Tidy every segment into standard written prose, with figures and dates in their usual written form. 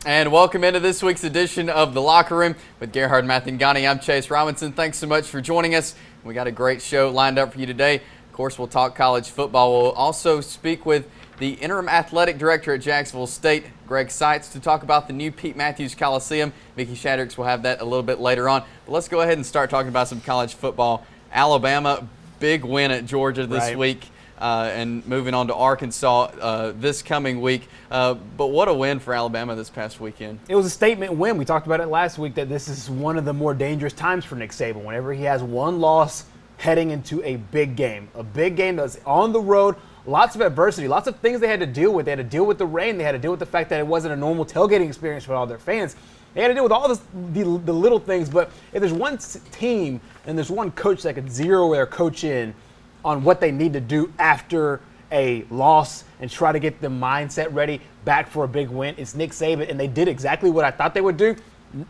And welcome into this week's edition of The Locker Room with Gerhard Mathangani. I'm Chase Robinson. Thanks so much for joining us. We got a great show lined up for you today. Of course, we'll talk college football. We'll also speak with the interim athletic director at Jacksonville State, Greg Seitz, to talk about the new Pete Matthews Coliseum. Mickey Shaddricks will have that a little bit later on. But let's go ahead and start talking about some college football. Alabama, big win at Georgia this week. And moving on to Arkansas this coming week. But what a win for Alabama this past weekend. It was a statement win. We talked about it last week that this is one of the more dangerous times for Nick Saban. Whenever he has one loss heading into a big game that's on the road, lots of adversity, lots of things they had to deal with. They had to deal with the rain. They had to deal with the fact that it wasn't a normal tailgating experience for all their fans. They had to deal with all the little things. But if there's one team and there's one coach that could zero their coach in on what they need to do after a loss and try to get the mindset ready back for a big win, it's Nick Saban, and they did exactly what I thought they would do.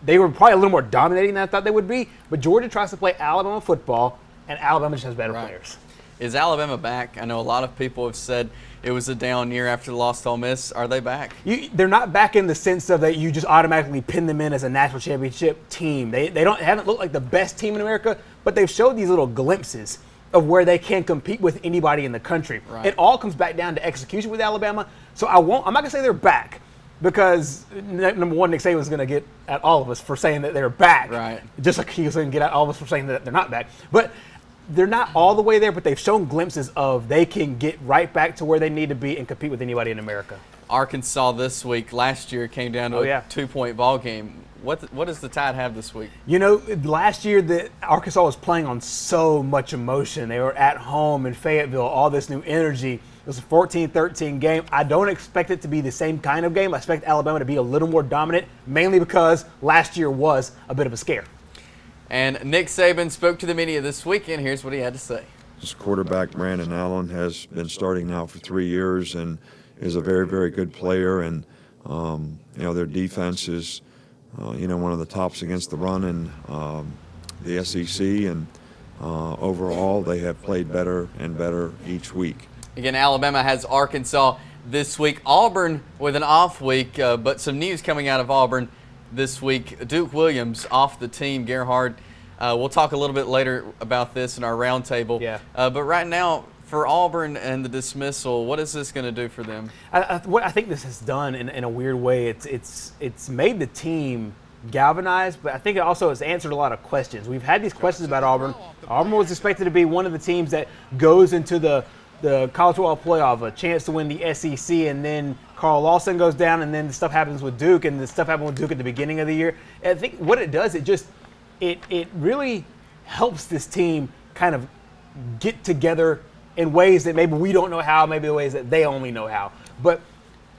They were probably a little more dominating than I thought they would be, but Georgia tries to play Alabama football, and Alabama just has better players. Is Alabama back? I know a lot of people have said it was a down year after the loss to Ole Miss. Are they back? They're not back in the sense of that you just automatically pin them in as a national championship team. They haven't looked like the best team in America, but they've showed these little glimpses of where they can compete with anybody in the country. Right. It all comes back down to execution with Alabama. So I'm not going to say they're back because, number one, Nick Saban's going to get at all of us for saying that they're back. Right. Just like he was going to get at all of us for saying that they're not back. But they're not all the way there, but they've shown glimpses of they can get right back to where they need to be and compete with anybody in America. Arkansas this week, last year, came down to a 2-point ball game. What does the Tide have this week? You know, last year Arkansas was playing on so much emotion. They were at home in Fayetteville, all this new energy. It was a 14-13 game. I don't expect it to be the same kind of game. I expect Alabama to be a little more dominant, mainly because last year was a bit of a scare. And Nick Saban spoke to the media this weekend. Here's what he had to say. His quarterback, Brandon Allen, has been starting now for 3 years and is a very, very good player. And, their defense is one of the tops against the run in the SEC, and overall they have played better and better each week. Again, Alabama has Arkansas this week. Auburn with an off week, but some news coming out of Auburn this week. Duke Williams off the team. Gerhard, we'll talk a little bit later about this in our roundtable. Yeah. But right now, for Auburn and the dismissal, what is this going to do for them? What I think this has done in a weird way, it's made the team galvanized, but I think it also has answered a lot of questions. We've had these questions about Auburn. Auburn was expected to be one of the teams that goes into the college football playoff, a chance to win the SEC, and then Carl Lawson goes down, and then the stuff happens with Duke, and the stuff happened with Duke at the beginning of the year. And I think what it does, it really helps this team kind of get together in ways that maybe we don't know how, maybe the ways that they only know how. But,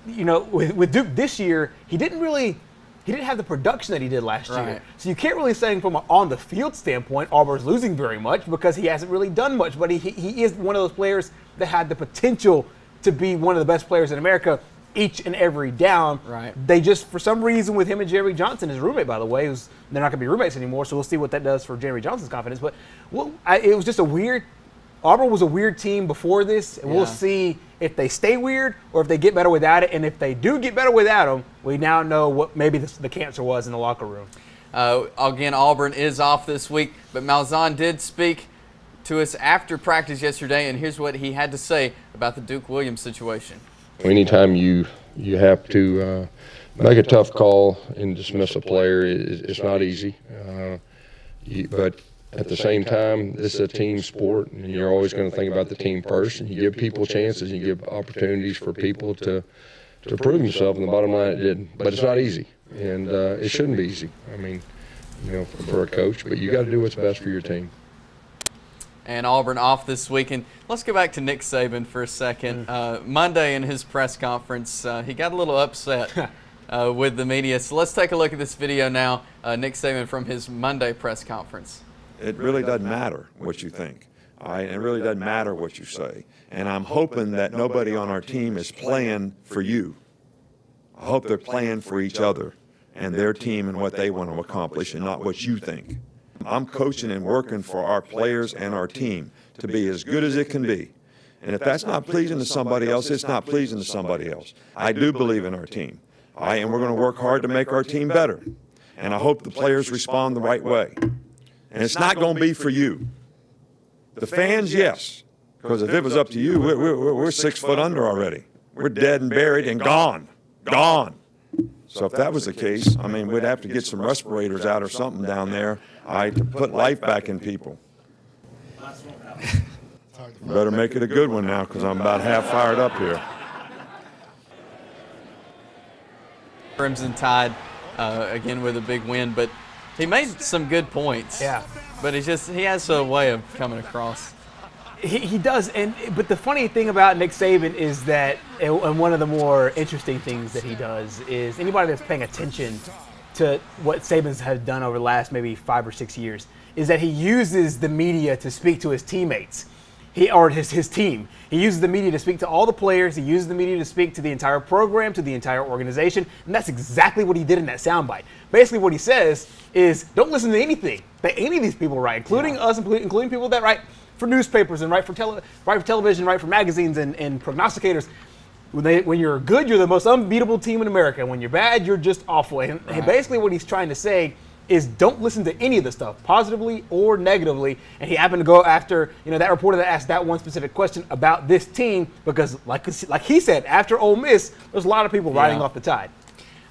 with Duke this year, he didn't have the production that he did last year. So you can't really say from an on-the-field standpoint, Auburn's losing very much because he hasn't really done much. But he is one of those players that had the potential to be one of the best players in America each and every down. Right. They just, for some reason, with him and Jerry Johnson, his roommate, by the way, they're not going to be roommates anymore, so we'll see what that does for Jerry Johnson's confidence. But it was just Auburn was a weird team before this, and we'll see if they stay weird or if they get better without it. And if they do get better without them, we now know what maybe the cancer was in the locker room. Again, Auburn is off this week, but Malzahn did speak to us after practice yesterday, and here's what he had to say about the Duke Williams situation. Anytime you have to make a tough call and dismiss a player, it's not easy. But at the same time, this is a team sport, and you're always going to think about the team first. And you give people chances, and you give opportunities for people to prove themselves. And the bottom line, it didn't. But it's not easy, and it shouldn't be easy. I mean, for a coach, but you got to do what's best for your team. And Auburn off this weekend. Let's go back to Nick Saban for a second. Monday in his press conference, he got a little upset with the media. So let's take a look at this video now. Nick Saban from his Monday press conference. It really doesn't matter what you think. It really doesn't matter what you say. And I'm hoping that nobody on our team is playing for you. I hope they're playing for each other and their team and what they want to accomplish and not what you think. I'm coaching and working for our players and our team to be as good as it can be. And if that's not pleasing to somebody else, it's not pleasing to somebody else. I do believe in our team. And we're going to work hard to make our team better. And I hope the players respond the right way. And it's not going to be for you. The fans, yes, because if it was up to you, we're 6 foot under already. We're dead and buried and gone. So if that was the case, I mean, we'd have to get some respirators out or something down there to put life back in people. Better make it a good one now, because I'm about half fired up here. Crimson Tide, again with a big win, but he made some good points. Yeah. But he has a way of coming across. He does, but the funny thing about Nick Saban is that, and one of the more interesting things that he does is anybody that's paying attention to what Saban's had done over the last maybe 5 or 6 years is that he uses the media to speak to his teammates. His team. He uses the media to speak to all the players. He uses the media to speak to the entire program, to the entire organization, and that's exactly what he did in that soundbite. Basically, what he says is, don't listen to anything that any of these people write, including us, including people that write for newspapers and write for television, write for magazines and prognosticators. When you're good, you're the most unbeatable team in America. When you're bad, you're just awful. And basically, what he's trying to say is don't listen to any of the stuff, positively or negatively. And he happened to go after, that reporter that asked that one specific question about this team because, like he said, after Ole Miss, there's a lot of people riding off the Tide.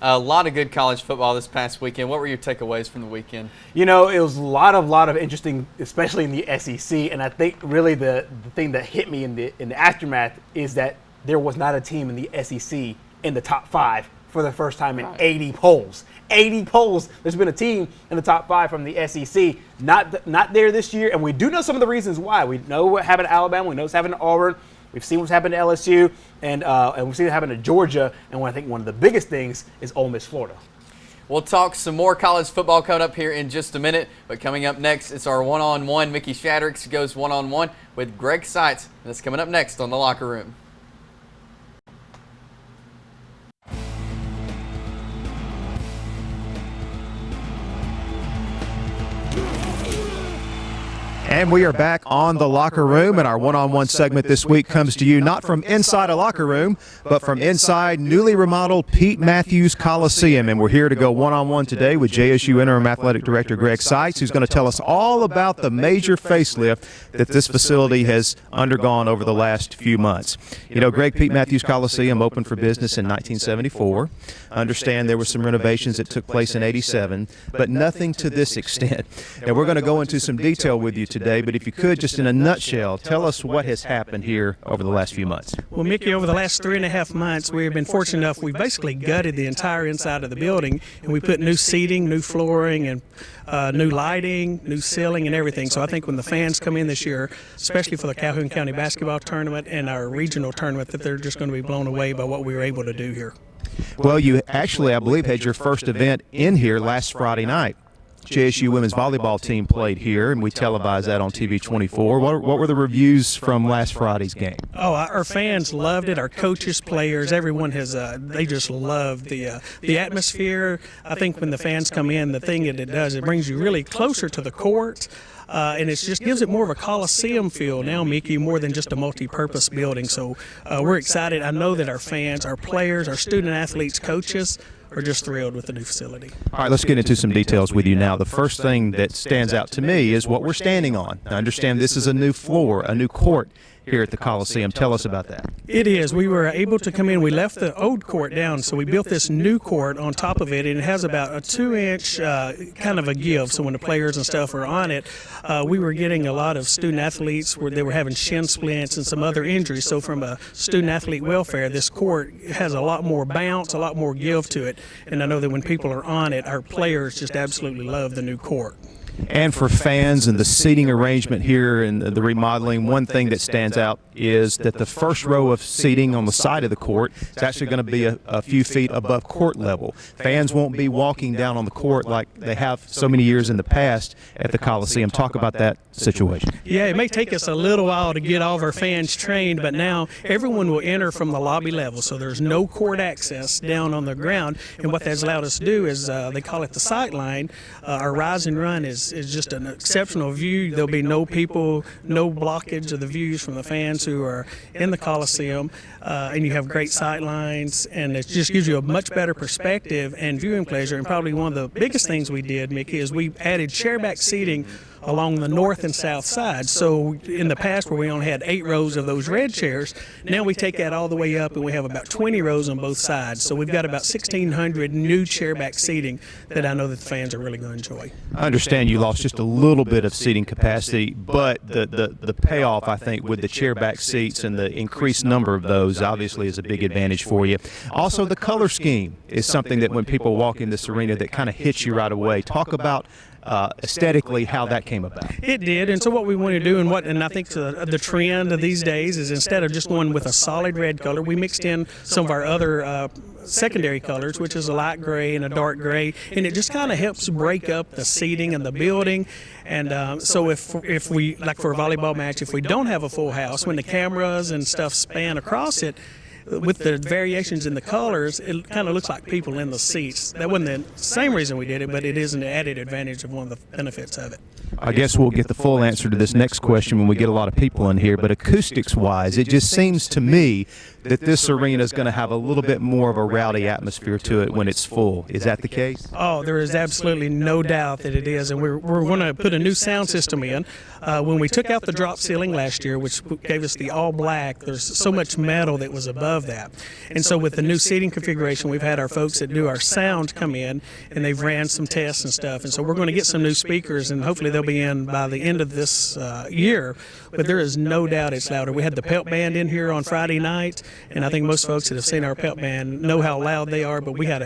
A lot of good college football this past weekend. What were your takeaways from the weekend? It was a lot of interesting, especially in the SEC. And I think really the thing that hit me in the aftermath is that there was not a team in the SEC in the top 5 for the first time in 80 polls. 80 polls. There's been a team in the top 5 from the SEC, not there this year, and we do know some of the reasons why. We know what happened to Alabama. We know what's happened to Auburn. We've seen what's happened to LSU, and we've seen it happen to Georgia. And I think one of the biggest things is Ole Miss, Florida. We'll talk some more college football coming up here in just a minute. But coming up next, it's our one-on-one. Mickey Shadracks goes one-on-one with Greg Seitz. That's coming up next on The Locker Room. And we are back on The Locker Room, and our one-on-one segment this week comes to you not from inside a locker room, but from inside newly remodeled Pete Matthews Coliseum. And we're here to go one-on-one today with JSU Interim Athletic Director Greg Seitz, who's going to tell us all about the major facelift that this facility has undergone over the last few months. Greg, Pete Matthews Coliseum opened for business in 1974. Understand there were some renovations that took place in '87, but nothing to this extent. And we're going to go into some detail with you today, but if you could, just in a nutshell, tell us what has happened here over the last few months. Well, Mickey, over the last 3.5 months, we've been fortunate enough, we basically gutted the entire inside of the building, and we put new seating, new flooring, and new lighting, new ceiling, and everything. So I think when the fans come in this year, especially for the Calhoun County basketball tournament and our regional tournament, that they're just going to be blown away by what we were able to do here. Well, you actually, I believe, had your first event in here last Friday night. JSU women's volleyball team played here, and we televised that on TV 24. What were the reviews from last Friday's game? Oh, our fans loved it. Our coaches, players, everyone has. They just loved the atmosphere. I think when the fans come in, the thing that it does, it brings you really closer to the court. And it just gives it more of a Coliseum feel now, Mickey, more than just a multi-purpose building. So we're excited. I know that our fans, our players, our student athletes, coaches are just thrilled with the new facility. All right, let's get into some details with you now. The first thing that stands out to me is what we're standing on. I understand this is a new floor, a new court here at the Coliseum. Tell us about that. It is. We were able to come in. We left the old court down, so we built this new court on top of it, and it has about a 2-inch kind of a give. So when the players and stuff are on it, we were getting a lot of student athletes where they were having shin splints and some other injuries. So from a student athlete welfare, this court has a lot more bounce, a lot more give to it. And I know that when people are on it, our players just absolutely love the new court. And for fans and the seating arrangement here and the remodeling, one thing that stands out is that the first row of seating on the side of the court is actually going to be a few feet above court level. Fans won't be walking down on the court like they have so many years in the past at the Coliseum. Talk about that situation. Yeah, it may take us a little while to get all of our fans trained, but now everyone will enter from the lobby level, so there's no court access down on the ground. And what that's allowed us to do is, they call it the sight line. Our rise and run is is just an exceptional view. There'll be no people, no blockage of the views from the fans who are in the Coliseum, and you have great sight lines, and it just gives you a much better perspective and viewing pleasure. And probably one of the biggest things we did, Mickey, is we added chairback seating along the north and south side. So in the past, where we only had 8 rows of those red chairs, now we take that all the way up and we have about 20 rows on both sides. So we've got about 1,600 new chairback seating that I know that the fans are really going to enjoy. I understand you lost just a little bit of seating capacity, but the payoff, I think, with the chairback seats and the increased number of those obviously is a big advantage for you. Also, the color scheme is something that when people walk in this arena that kind of hits you right away. Talk about aesthetically how that came about. It did, and so what we want to do, and I think the trend of these days is instead of just going with a solid red color, we mixed in some of our other secondary colors, which is a light gray and a dark gray, and it just kind of helps break up the seating and the building. And so if we, like for a volleyball match, if we don't have a full house, when the cameras and stuff span across it, with the variations in the colors, it kind of looks like people in the seats. That wasn't the same reason we did it, but it is an added advantage of one of the benefits of it. I guess we'll get the full answer to this next question when we get a lot of people in here, but acoustics-wise, it just seems to me that this arena is going to have a little bit more of a rowdy atmosphere to it when it's full. Is that the case? Oh, there is absolutely no doubt that it is, and we're going to put a new sound system in. When we took out the drop ceiling last year, which gave us the all black, there's so much metal that was above that. And so with the new seating configuration, we've had our folks that do our sound come in, and they've ran some tests and stuff. And so we're going to get some new speakers, and hopefully they'll be in by the end of this year. But there is no doubt it's louder. We had the Pelt Band in here on Friday night, and I think most folks that have seen our Pelt Band know how loud they are. But we had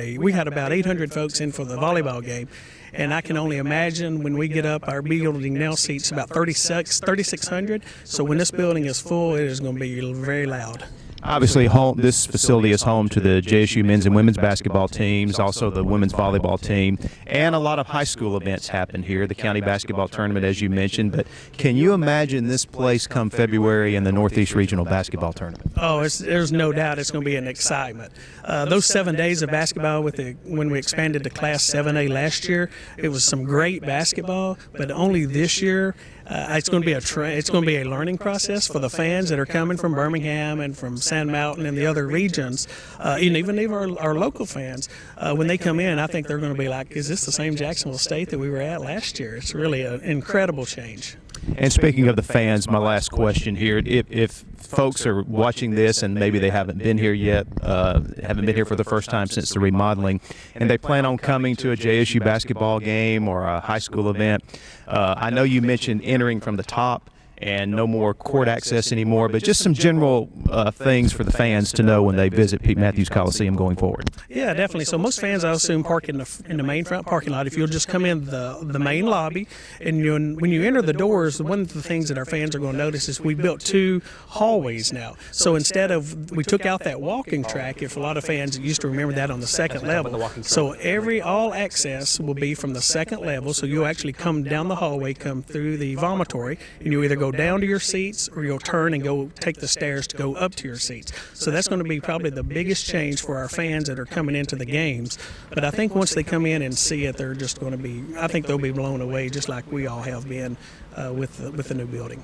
about 800 folks in for the volleyball game. And I can only imagine when we get up, our building now seats about 3,600. So when this building is full, it is going to be very loud. Obviously, this facility is home to the JSU men's and women's basketball teams, also the women's volleyball team, and a lot of high school events happen here, the county basketball tournament, as you mentioned. But can you imagine this place come February in the Northeast Regional Basketball Tournament? Oh, there's no doubt it's going to be an excitement. Those 7 days of basketball when we expanded to Class 7A last year, it was some great basketball, but only this year. It's going to be a learning process for the fans that are coming from Birmingham and from Sand Mountain and the other regions, and even our local fans. When they come in, I think they're going to be like, "Is this the same Jacksonville State that we were at last year?" It's really an incredible change. And speaking of the fans, my last question here: if folks are watching this and maybe they haven't been here yet, haven't been here for the first time since the remodeling, and they plan on coming to a JSU basketball game or a high school event, I know you mentioned entering from the top and no more court access anymore, but just some general things for the fans to know when they visit Pete Matthews Coliseum going forward. Yeah, definitely. So most fans, I assume, park in the main front parking lot. If you'll just come in the main lobby, and when you enter the doors, one of the things that our fans are going to notice is we built 2 hallways now. So instead of, we took out that walking track, if a lot of fans used to remember that on the second level. So all access will be from the second level. So you'll actually come down the hallway, come through the vomitory, and you either go down to your seats or you'll turn and go take the stairs to go up to your seats. So that's going to be probably the biggest change for our fans that are coming into the games. But I think once they come in and see it, they're just going to be, I think they'll be blown away just like we all have been with the new building.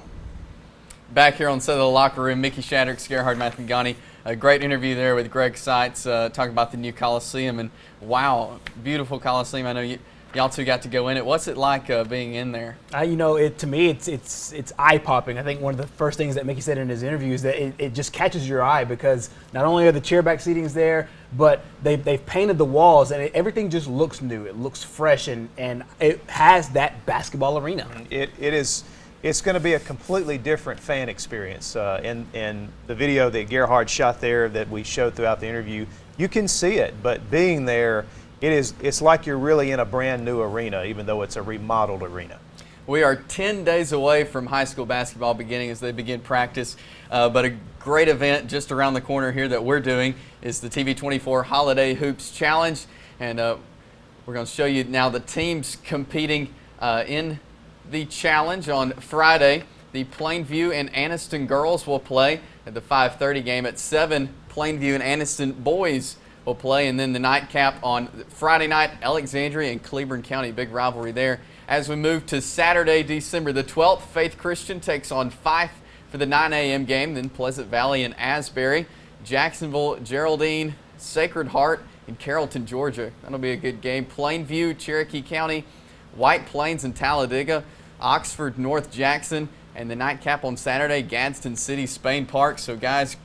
Back here on the set of the locker room, Mickey Shadracks, Gerhard Mathangani. A great interview there with Greg Seitz talking about the new Coliseum. And wow, beautiful Coliseum. I know y'all two got to go in it. What's it like being in there? To me, it's eye-popping. I think one of the first things that Mickey said in his interview is that it just catches your eye because not only are the chairback seatings there, but they've painted the walls and everything just looks new. It looks fresh and it has that basketball arena. It's going to be a completely different fan experience. In the video that Gerhard shot there that we showed throughout the interview, you can see it, but being there, it's like you're really in a brand new arena, even though it's a remodeled arena. We are 10 days away from high school basketball beginning as they begin practice, but a great event just around the corner here that we're doing is the TV24 Holiday Hoops Challenge, and we're going to show you now the teams competing in the challenge on Friday. The Plainview and Anniston girls will play at the 5:30 game. At 7, Plainview and Anniston boys will play, and then the nightcap on Friday night, Alexandria and Cleburne County, big rivalry there. As we move to Saturday, December the 12th, Faith Christian takes on Fife for the 9 a.m. game, then Pleasant Valley and Asbury, Jacksonville, Geraldine, Sacred Heart, and Carrollton, Georgia. That'll be a good game. Plainview, Cherokee County, White Plains and Talladega, Oxford, North Jackson, and the nightcap on Saturday, Gadsden City, Spain Park. So, guys,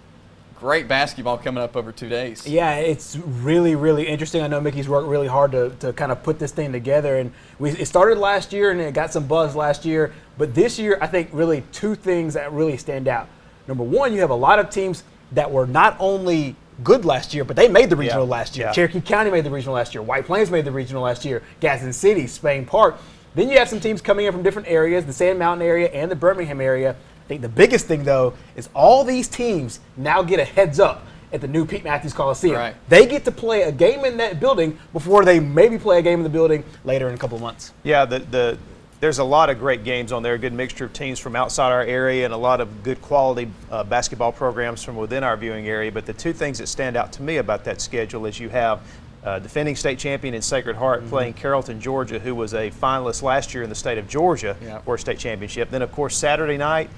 great basketball coming up over 2 days. Yeah, it's really, really interesting. I know Mickey's worked really hard to kind of put this thing together. And it started last year and it got some buzz last year. But this year, I think really two things that really stand out. Number one, you have a lot of teams that were not only good last year, but they made the regional last year. Yeah. Cherokee County made the regional last year. White Plains made the regional last year. Gadsden City, Spain Park. Then you have some teams coming in from different areas, the Sand Mountain area and the Birmingham area. I think the biggest thing, though, is all these teams now get a heads up at the new Pete Matthews Coliseum. Right. They get to play a game in that building before they maybe play a game in the building later in a couple of months. Yeah, there's a lot of great games on there, a good mixture of teams from outside our area and a lot of good quality basketball programs from within our viewing area. But the two things that stand out to me about that schedule is you have defending state champion in Sacred Heart playing Carrollton, Georgia, who was a finalist last year in the state of Georgia for a state championship. Then, of course, Saturday night,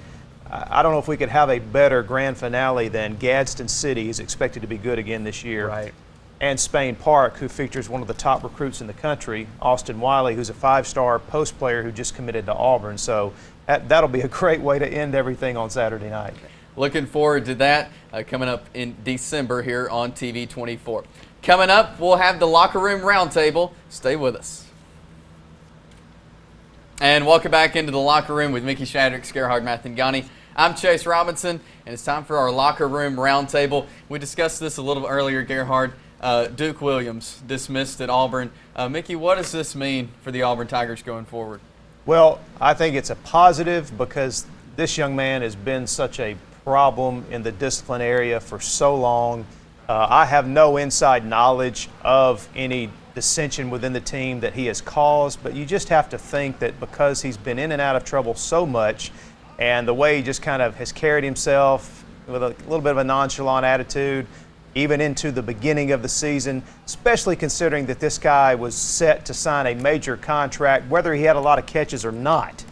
I don't know if we could have a better grand finale than Gadsden City is expected to be good again this year. Right. And Spain Park, who features one of the top recruits in the country, Austin Wiley, who's a 5-star post player who just committed to Auburn. So that'll be a great way to end everything on Saturday night. Looking forward to that coming up in December here on TV 24. Coming up, we'll have the Locker Room Roundtable. Stay with us. And welcome back into the Locker Room with Mickey Shadrick, Gerhard Mathangani. I'm Chase Robinson, and it's time for our Locker Room Roundtable. We discussed this a little earlier, Gerhard. Duke Williams dismissed at Auburn. Mickey, what does this mean for the Auburn Tigers going forward? Well, I think it's a positive because this young man has been such a problem in the discipline area for so long. I have no inside knowledge of any dissension within the team that he has caused, but you just have to think that because he's been in and out of trouble so much and the way he just kind of has carried himself with a little bit of a nonchalant attitude, even into the beginning of the season, especially considering that this guy was set to sign a major contract, whether he had a lot of catches or not.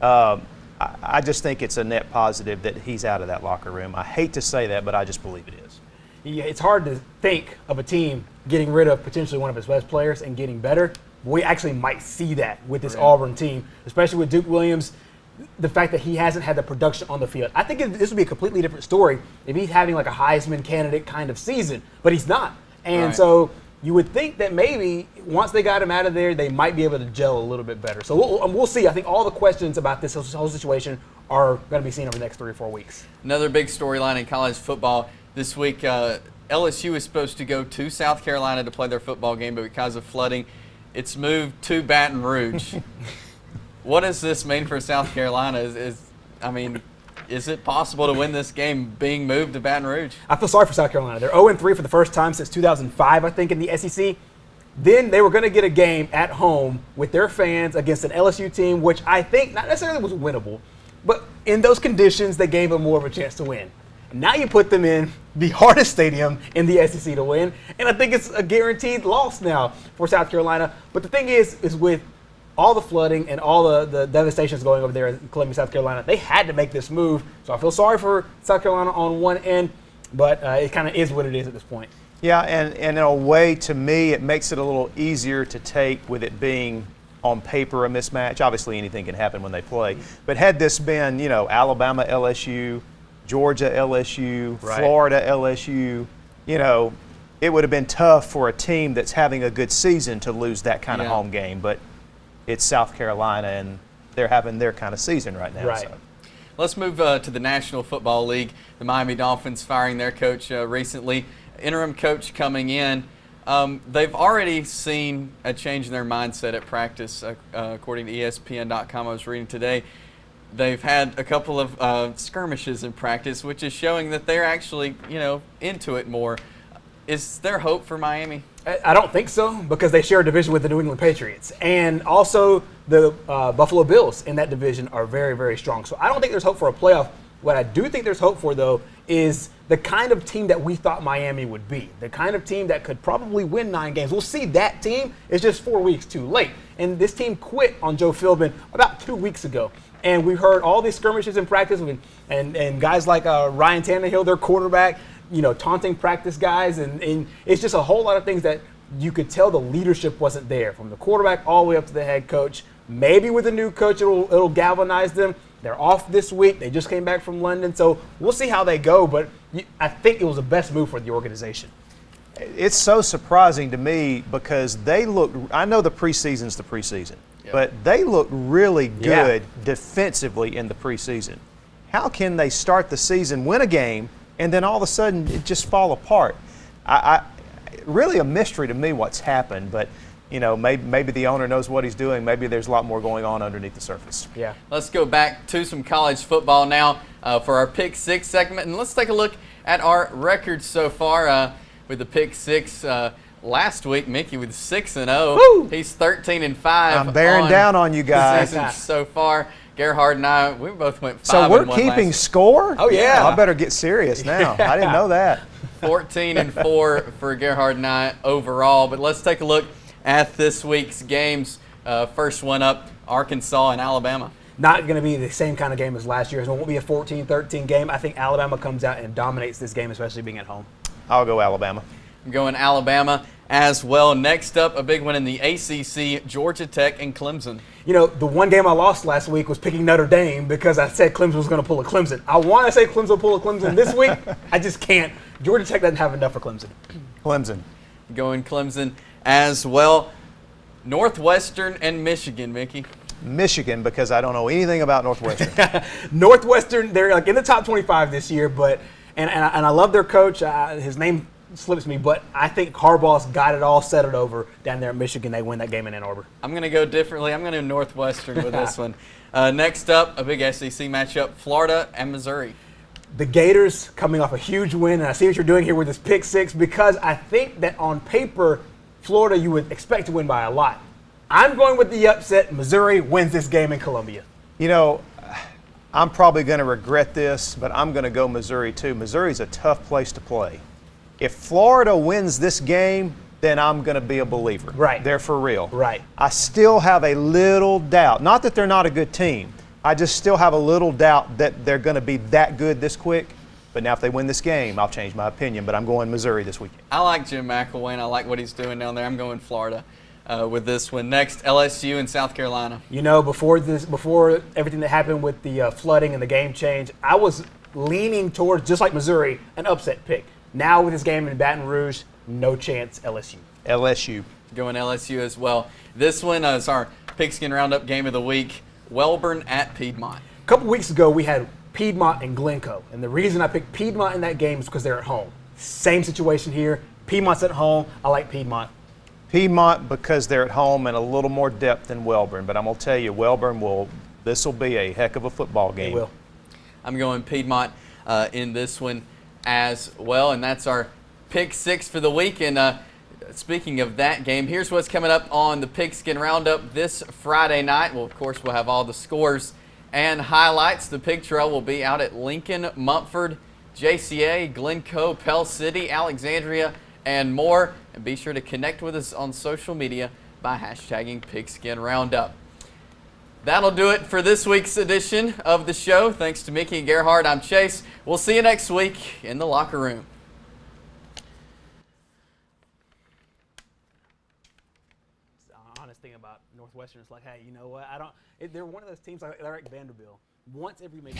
I just think it's a net positive that he's out of that locker room. I hate to say that, but I just believe it is. Yeah, it's hard to think of a team getting rid of potentially one of its best players and getting better. We actually might see that with this Auburn team, especially with Duke Williams. The fact that he hasn't had the production on the field. I think this would be a completely different story if he's having like a Heisman candidate kind of season, but he's not. And so you would think that maybe once they got him out of there, they might be able to gel a little bit better. So we'll see. I think all the questions about this whole situation are going to be seen over the next 3 or 4 weeks. Another big storyline in college football this week. LSU is supposed to go to South Carolina to play their football game, but because of flooding, it's moved to Baton Rouge. What does this mean for South Carolina? Is it possible to win this game being moved to Baton Rouge? I feel sorry for South Carolina. They're 0-3 for the first time since 2005, I think, in the SEC. Then they were going to get a game at home with their fans against an LSU team, which I think not necessarily was winnable, but in those conditions, they gave them more of a chance to win. Now you put them in the hardest stadium in the SEC to win, and I think it's a guaranteed loss now for South Carolina. But the thing is with all the flooding and all the devastations going over there in Columbia, South Carolina, they had to make this move. So I feel sorry for South Carolina on one end, but it kind of is what it is at this point. Yeah, and in a way, to me, it makes it a little easier to take with it being on paper a mismatch. Obviously, anything can happen when they play. But had this been, Alabama, LSU, Georgia, LSU, Florida, LSU, it would have been tough for a team that's having a good season to lose that kind of home game. But it's South Carolina, and they're having their kind of season right now. Right. So. Let's move to the National Football League. The Miami Dolphins firing their coach recently. Interim coach coming in. They've already seen a change in their mindset at practice, according to ESPN.com. I was reading today. They've had a couple of skirmishes in practice, which is showing that they're actually, into it more. Is there hope for Miami? I don't think so, because they share a division with the New England Patriots. And also the Buffalo Bills in that division are very, very strong. So I don't think there's hope for a playoff What I do think there's hope for, though, is the kind of team that we thought Miami would be, the kind of team that could probably win 9 games. We'll see that team. It's just 4 weeks too late. And this team quit on Joe Philbin about 2 weeks ago. And we heard all these skirmishes in practice and guys like Ryan Tannehill, their quarterback, taunting practice guys. And it's just a whole lot of things that you could tell the leadership wasn't there, from the quarterback all the way up to the head coach. Maybe with a new coach, it'll galvanize them. They're off this week. They just came back from London. So we'll see how they go. But I think it was the best move for the organization. It's so surprising to me because they look – I know the preseason's the preseason, but they look really good defensively in the preseason. How can they start the season, win a game, and then all of a sudden it just fall apart? Really a mystery to me what's happened, but – maybe the owner knows what he's doing. Maybe there's a lot more going on underneath the surface. Yeah. Let's go back to some college football now for our Pick 6 segment. And let's take a look at our records so far with the Pick 6 last week. Mickey with 6-0. Woo! He's 13-5. I'm bearing down on you guys. So far. Gerhard and I, we both went 5-1. So we're keeping score? Oh, yeah. I better get serious now. I didn't know that. 14-4 for Gerhard and I overall. But let's take a look at this week's games. First one up, Arkansas and Alabama. Not going to be the same kind of game as last year's. It won't be a 14-13 game. I think Alabama comes out and dominates this game, especially being at home. I'll go Alabama. I'm going Alabama as well. Next up, a big one in the ACC, Georgia Tech and Clemson. The one game I lost last week was picking Notre Dame because I said Clemson was going to pull a Clemson. I want to say Clemson will pull a Clemson this week. I just can't. Georgia Tech doesn't have enough for Clemson. Clemson. Going Clemson as well. Northwestern and Michigan, Mickey. Michigan, because I don't know anything about Northwestern. Northwestern, they're like in the top 25 this year, but and I love their coach. His name slips me, but I think Harbaugh's got it all settled over down there at Michigan. They win that game in Ann Arbor. I'm going to go differently. I'm going to Northwestern with this one. Next up, a big SEC matchup, Florida and Missouri. The Gators coming off a huge win, and I see what you're doing here with this Pick 6 because I think that on paper, Florida you would expect to win by a lot. I'm going with the upset. Missouri wins this game in Columbia. I'm probably going to regret this, but I'm going to go Missouri too. Missouri's a tough place to play. If Florida wins this game, then I'm going to be a believer. Right. They're for real. Right. I still have a little doubt. Not that they're not a good team. I just still have a little doubt that they're going to be that good this quick. But now if they win this game, I'll change my opinion. But I'm going Missouri this weekend. I like Jim McElwain. I like what he's doing down there. I'm going Florida with this one. Next, LSU and South Carolina. Before everything that happened with the flooding and the game change, I was leaning towards, just like Missouri, an upset pick. Now with this game in Baton Rouge, no chance LSU. LSU. Going LSU as well. This one is our Pigskin Roundup game of the week. Welborn at Piedmont. A couple weeks ago, we had Piedmont and Glencoe. And the reason I picked Piedmont in that game is because they're at home. Same situation here. Piedmont's at home. I like Piedmont. Piedmont because they're at home and a little more depth than Welborn. But I'm going to tell you, this will be a heck of a football game. It will. I'm going Piedmont in this one as well. And that's our Pick 6 for the week. And speaking of that game, here's what's coming up on the Pigskin Roundup this Friday night. Well, of course, we'll have all the scores and highlights. The Pig Trail will be out at Lincoln, Mumford, JCA, Glencoe, Pell City, Alexandria, and more. And be sure to connect with us on social media by hashtagging Pigskin Roundup. That'll do it for this week's edition of the show. Thanks to Mickey and Gerhard, I'm Chase. We'll see you next week in the locker room. Thing about Northwestern, it's like, hey, you know what? They're one of those teams like Vanderbilt. Once every maybe